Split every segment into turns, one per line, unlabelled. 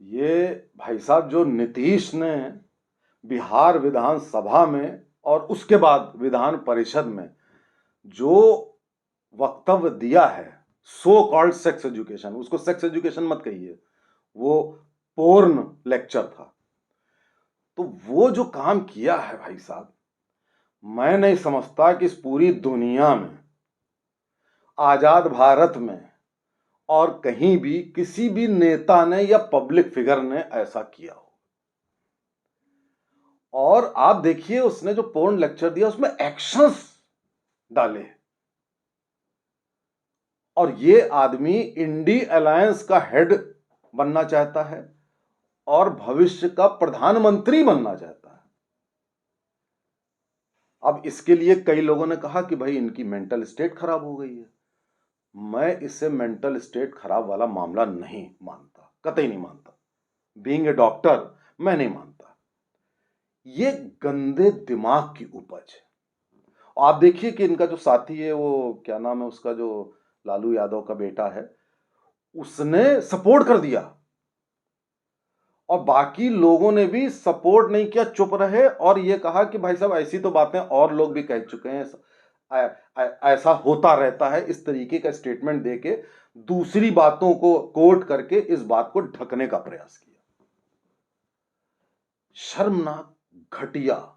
ये भाई साहब जो नीतीश ने बिहार विधानसभा में और उसके बाद विधान परिषद में जो वक्तव्य दिया है, सो कॉल्ड सेक्स एजुकेशन, उसको सेक्स एजुकेशन मत कहिए, वो पोर्न लेक्चर था। तो वो जो काम किया है भाई साहब, मैं नहीं समझता कि इस पूरी दुनिया में, आजाद भारत में और कहीं भी किसी भी नेता ने या पब्लिक फिगर ने ऐसा किया हो। और आप देखिए उसने जो पोर्न लेक्चर दिया उसमें एक्शंस डाले, और ये आदमी इंडी अलायंस का हेड बनना चाहता है और भविष्य का प्रधानमंत्री बनना चाहता है। अब इसके लिए कई लोगों ने कहा कि भाई इनकी मेंटल स्टेट खराब हो गई है। मैं इससे मेंटल स्टेट खराब वाला मामला नहीं मानता, कतई नहीं मानता। बीइंग ए डॉक्टर मैं नहीं मानता। ये गंदे दिमाग की उपज है। आप देखिए कि इनका जो साथी है, वो क्या नाम है उसका, जो लालू यादव का बेटा है, उसने सपोर्ट कर दिया और बाकी लोगों ने भी सपोर्ट नहीं किया, चुप रहे और ये कहा कि भाई साहब ऐसी तो बातें और लोग भी कह चुके हैं, ऐसा होता रहता है। इस तरीके का स्टेटमेंट देके दूसरी बातों को कोट करके इस बात को ढकने का प्रयास किया। शर्मनाक, घटिया,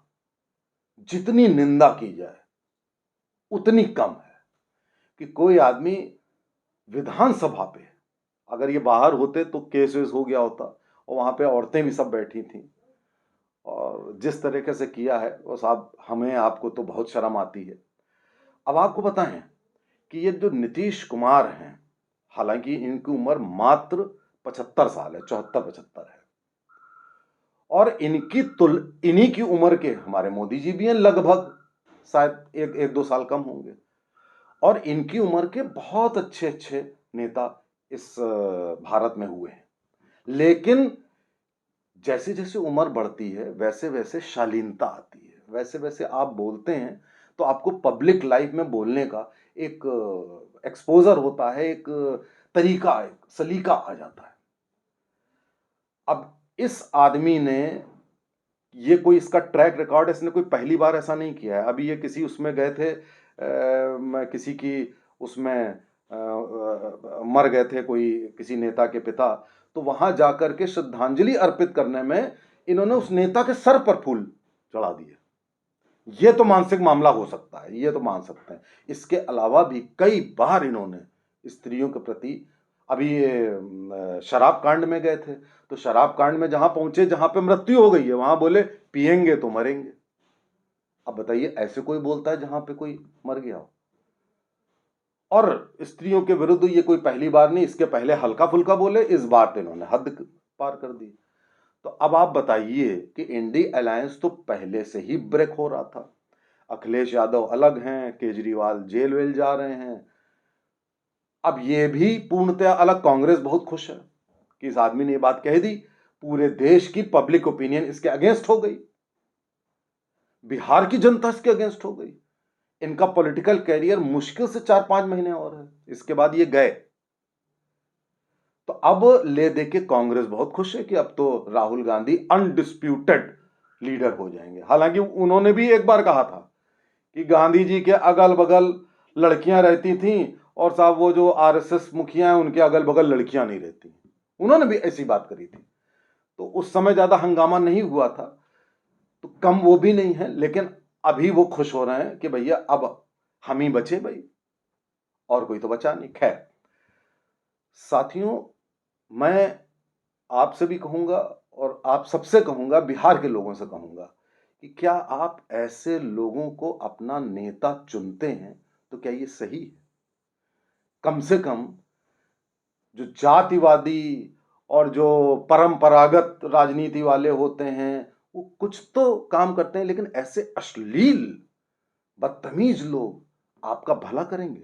जितनी निंदा की जाए उतनी कम है कि कोई आदमी विधानसभा पे, अगर ये बाहर होते तो केस वेस हो गया होता, और वहां पे औरतें भी सब बैठी थी, और जिस तरीके से किया है वो साहब, हमें आपको तो बहुत शर्म आती है। अब आपको बताएं कि ये जो नीतीश कुमार हैं, हालांकि इनकी उम्र मात्र 75 साल है, 74-75 है, और इन्हीं की उम्र के हमारे मोदी जी भी हैं, लगभग, शायद एक एक दो साल कम होंगे। और इनकी उम्र के बहुत अच्छे अच्छे नेता इस भारत में हुए हैं। लेकिन जैसे जैसे उम्र बढ़ती है वैसे वैसे शालीनता आती है, वैसे वैसे आप बोलते हैं तो आपको पब्लिक लाइफ में बोलने का एक एक्सपोजर होता है, एक तरीका, एक सलीका आ जाता है। अब इस आदमी ने, ये कोई इसका ट्रैक रिकॉर्ड है, इसने कोई पहली बार ऐसा नहीं किया है। अभी ये किसी उसमें गए थे, किसी की उसमें मर गए थे कोई, किसी नेता के पिता, तो वहां जाकर के श्रद्धांजलि अर्पित करने में इन्होंने उस नेता के सर पर फूल चढ़ा दिए। ये तो मानसिक मामला हो सकता है, ये तो मान सकते हैं। इसके अलावा भी कई बार इन्होंने स्त्रियों के प्रति, अभी ये शराब कांड में गए थे, तो शराब कांड में जहां पहुंचे, जहां पे मृत्यु हो गई है, वहां बोले पिएंगे तो मरेंगे। अब बताइए, ऐसे कोई बोलता है जहां पे कोई मर गया हो? और स्त्रियों के विरुद्ध ये कोई पहली बार नहीं, इसके पहले हल्का फुल्का बोले, इस बार तो इन्होंने हद पार कर दी। तो अब आप बताइए कि इंडी अलायंस तो पहले से ही ब्रेक हो रहा था। अखिलेश यादव अलग हैं, केजरीवाल जेल वेल जा रहे हैं, अब ये भी पूर्णतया अलग। कांग्रेस बहुत खुश है कि इस आदमी ने ये बात कह दी, पूरे देश की पब्लिक ओपिनियन इसके अगेंस्ट हो गई, बिहार की जनता इसके अगेंस्ट हो गई। इनका पॉलिटिकल कैरियर मुश्किल से 4-5 महीने और है, इसके बाद ये गए। तो अब ले दे के कांग्रेस बहुत खुश है कि अब तो राहुल गांधी अनडिस्प्यूटेड लीडर हो जाएंगे। हालांकि उन्होंने भी एक बार कहा था कि गांधी जी के अगल बगल लड़कियां रहती थीं, और साहब वो जो आरएसएस मुखिया हैं उनके अगल बगल लड़कियां नहीं रहती। उन्होंने भी ऐसी बात करी थी। तो उस समय ज्यादा हंगामा नहीं हुआ था, तो कम वो भी नहीं है, लेकिन अभी वो खुश हो रहे हैं कि भैया अब हम ही बचे भाई, और कोई तो बचा नहीं। खैर साथियों, मैं आपसे भी कहूंगा और आप सबसे कहूंगा, बिहार के लोगों से कहूंगा कि क्या आप ऐसे लोगों को अपना नेता चुनते हैं तो क्या ये सही है? कम से कम जो जातिवादी और जो परंपरागत राजनीति वाले होते हैं वो कुछ तो काम करते हैं, लेकिन ऐसे अश्लील बदतमीज लोग आपका भला करेंगे?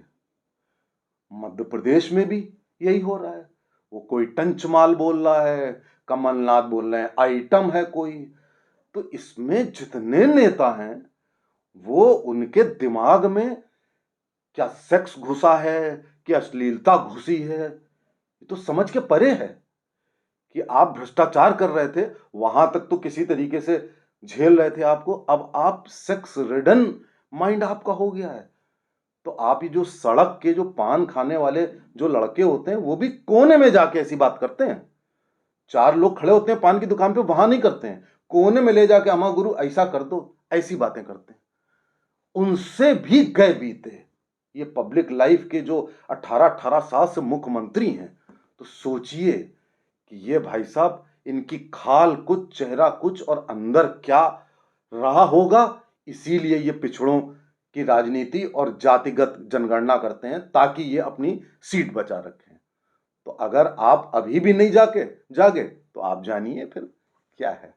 मध्य प्रदेश में भी यही हो रहा है। वो कोई टंचमाल बोल रहा है, कमलनाथ बोल रहे हैं आइटम है कोई। तो इसमें जितने नेता हैं, वो उनके दिमाग में क्या सेक्स घुसा है, क्या अश्लीलता घुसी है, ये तो समझ के परे है कि आप भ्रष्टाचार कर रहे थे, वहां तक तो किसी तरीके से झेल रहे थे आपको, अब आप सेक्स रिडन माइंड आपका हो गया है। तो आप ये जो सड़क के जो पान खाने वाले जो लड़के होते हैं, वो भी कोने में जाके ऐसी बात करते हैं। 4 लोग खड़े होते हैं पान की दुकान पे, वहां नहीं करते हैं, कोने में ले जाके अमा गुरु ऐसा कर दो, ऐसी बातें करते हैं। उनसे भी गए बीते ये पब्लिक लाइफ के जो 18-18 साल से मुख्यमंत्री हैं। तो सोचिए कि ये भाई साहब, इनकी खाल कुछ चेहरा कुछ और अंदर क्या रहा होगा। इसीलिए ये पिछड़ों की राजनीति और जातिगत जनगणना करते हैं, ताकि ये अपनी सीट बचा रखें। तो अगर आप अभी भी नहीं जागे तो आप जानिए फिर क्या है।